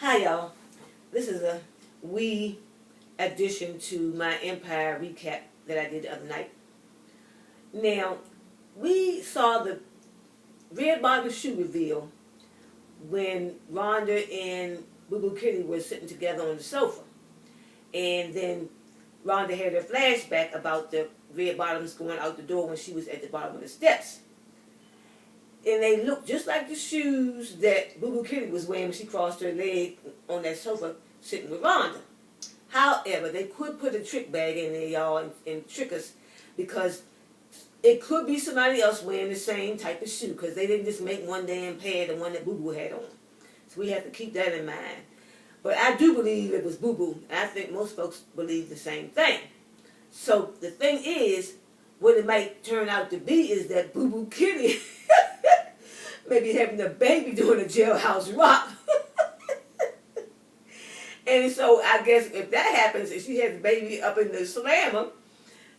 Hi y'all. This is a wee addition to my Empire recap that I did the other night. Now, we saw the red bottom shoe reveal when Rhonda and Boo Boo Kitty were sitting together on the sofa. And then Rhonda had her flashback about the red bottoms going out the door when she was at the bottom of the steps. And they looked just like the shoes that Boo Boo Kitty was wearing when she crossed her leg on that sofa sitting with Rhonda. However, they could put a trick bag in there, y'all, and trick us, because it could be somebody else wearing the same type of shoe, because they didn't just make one damn pair, the one that Boo Boo had on. So we have to keep that in mind. But I do believe it was Boo Boo, and I think most folks believe the same thing. So the thing is, what it might turn out to be is that Boo Boo Kitty maybe having a baby doing a jailhouse rock. And so I guess if that happens, if she has the baby up in the slammer,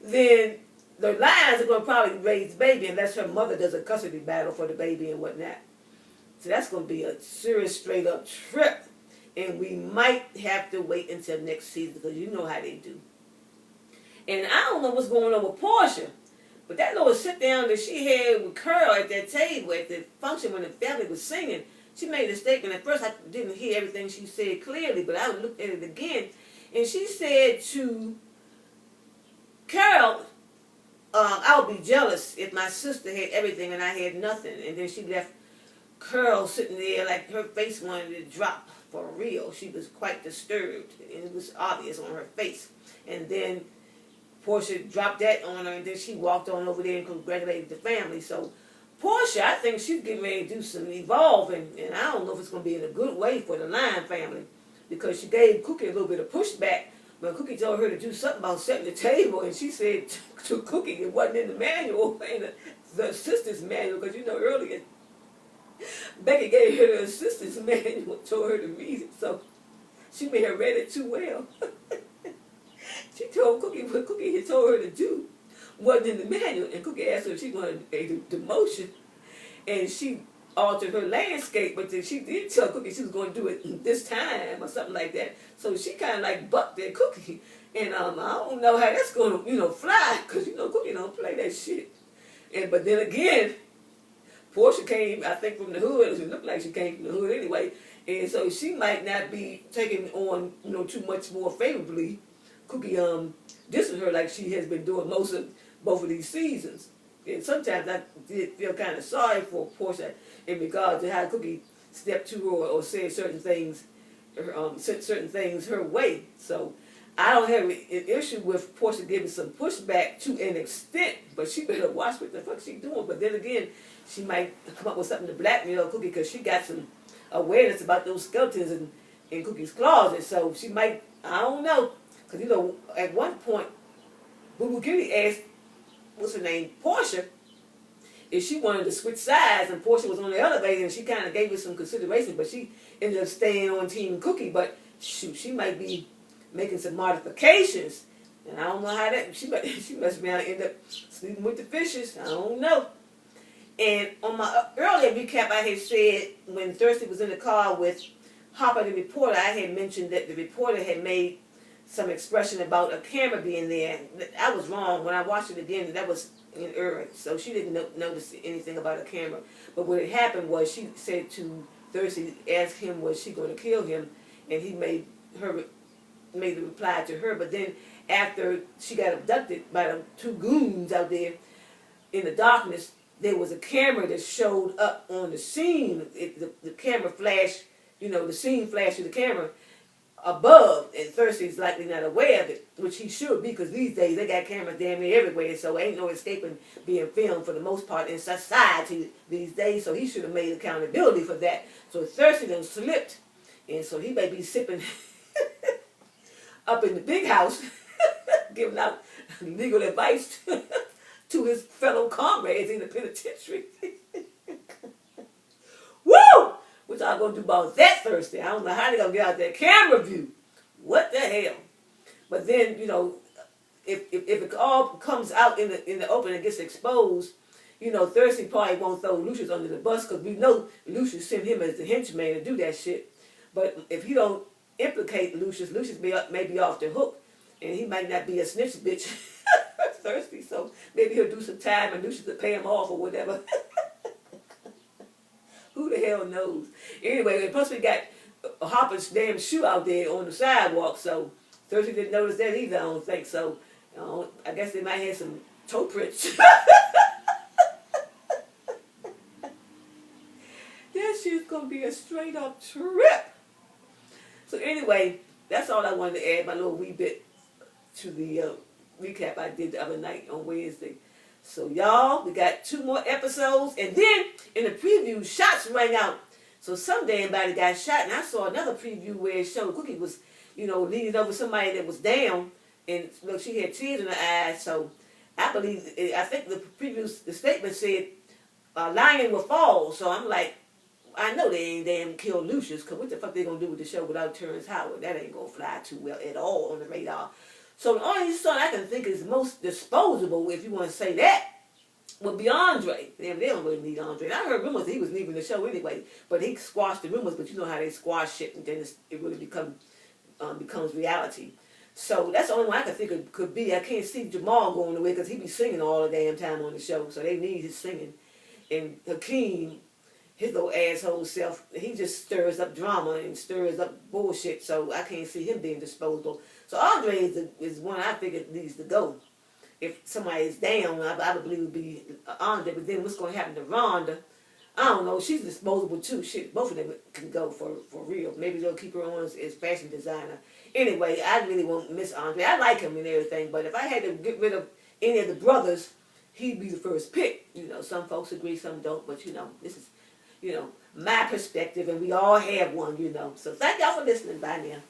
then the lions are going to probably raise the baby unless her mother does a custody battle for the baby and whatnot. So that's going to be a serious straight up trip. And we might have to wait until next season, because you know how they do. And I don't know what's going on with Portia, but that little sit down that she had with Carl at that table at the function when the family was singing, she made a statement. At first I didn't hear everything she said clearly, but I looked at it again. And she said to Carol, I would be jealous if my sister had everything and I had nothing. And then she left Carol sitting there like her face wanted to drop for real. She was quite disturbed, and it was obvious on her face. And then Portia dropped that on her, and then she walked on over there and congratulated the family. So Portia, I think she's getting ready to do some evolving, and I don't know if it's going to be in a good way for the Lion family, because she gave Cookie a little bit of pushback when Cookie told her to do something about setting the table, and she said to Cookie it wasn't in the manual, in the assistant's manual, because you know earlier Becky gave her the assistant's manual and told her to read it, so she may have read it too well. She told Cookie what Cookie had told her to do wasn't in the manual, and Cookie asked her if she wanted a demotion, and she altered her landscape, but then she did tell Cookie she was going to do it this time or something like that. So she kind of like bucked that Cookie, and I don't know how that's going to fly, because Cookie don't play that shit. And but then again, Portia came, I think, from the hood. It looked like she came from the hood anyway, and so she might not be taking on too much more favorably Cookie dissing her like she has been doing most of both of these seasons. And sometimes I did feel kind of sorry for Portia in regards to how Cookie stepped to her or said certain things her way. So I don't have an issue with Portia giving some pushback to an extent, but she better watch what the fuck she's doing. But then again, she might come up with something to blackmail Cookie, because she got some awareness about those skeletons in Cookie's closet. So she might, I don't know. Because, at one point, Boo Boo Kitty asked, what's her name, Portia, if she wanted to switch sides, and Portia was on the elevator, and she kind of gave her some consideration, but she ended up staying on Team Cookie. But, shoot, she might be making some modifications, and I don't know how that, she must be end up sleeping with the fishes. I don't know. And on my earlier recap, I had said when Thirsty was in the car with Hopper the reporter, I had mentioned that the reporter had made some expression about a camera being there. I was wrong. When I watched it again, that was in error. So she didn't notice anything about a camera. But what had happened was she said to Thirsty, asked him was she going to kill him, and he made the reply to her. But then after she got abducted by the two goons out there in the darkness, there was a camera that showed up on the scene. The camera flashed, the scene flashed to the camera above, and Thirsty's likely not aware of it, which he should be, because these days they got cameras damn near everywhere, so ain't no escaping being filmed for the most part in society these days, so he should have made accountability for that. So Thirsty done slipped, and so he may be sipping up in the big house, giving out legal advice to his fellow comrades in the penitentiary. Woo! What y'all gonna do about that Thursday? I don't know how they gonna get out that camera view. What the hell? But then, if it all comes out in the open and gets exposed, Thirsty probably won't throw Lucius under the bus, because we know Lucius sent him as the henchman to do that shit. But if you don't implicate Lucius, Lucius may be off the hook, and he might not be a snitch bitch. Thirsty, so maybe he'll do some time and Lucius will pay him off or whatever. Who the hell knows? Anyway, plus we got Harper's damn shoe out there on the sidewalk, so Thirsty didn't notice that either, I don't think. So I guess they might have some toe prints. That shit's gonna be a straight up trip. So anyway, that's all I wanted to add, my little wee bit to the recap I did the other night on Wednesday. So y'all, we got 2 more episodes, and then in the preview, shots rang out. So some damn body got shot, and I saw another preview where it showed Cookie was, leaning over somebody that was down, and look, she had tears in her eyes. So I think the statement said lion will fall. So I'm like, I know they ain't damn killed Lucius, because what the fuck they gonna do with the show without Terrence Howard? That ain't gonna fly too well at all on the radar. So the only son I can think is most disposable, if you want to say that, would be Andre. Damn, they don't really need Andre. And I heard rumors that he was leaving the show anyway, but he squashed the rumors. But you know how they squash shit, and then it really becomes reality. So that's the only one I can think it could be. I can't see Jamal going away because he be singing all the damn time on the show, so they need his singing. And Hakeem, his little asshole self, he just stirs up drama and stirs up bullshit, so I can't see him being disposable. So Andre is one I think it needs to go. If somebody is down, I would believe it would be Andre, but then what's going to happen to Rhonda? I don't know, she's disposable too. Shit, both of them can go for real. Maybe they'll keep her on as fashion designer. Anyway, I really won't miss Andre. I like him and everything, but if I had to get rid of any of the brothers, he'd be the first pick. Some folks agree, some don't, but this is my perspective, and we all have one, So thank y'all for listening. Bye now.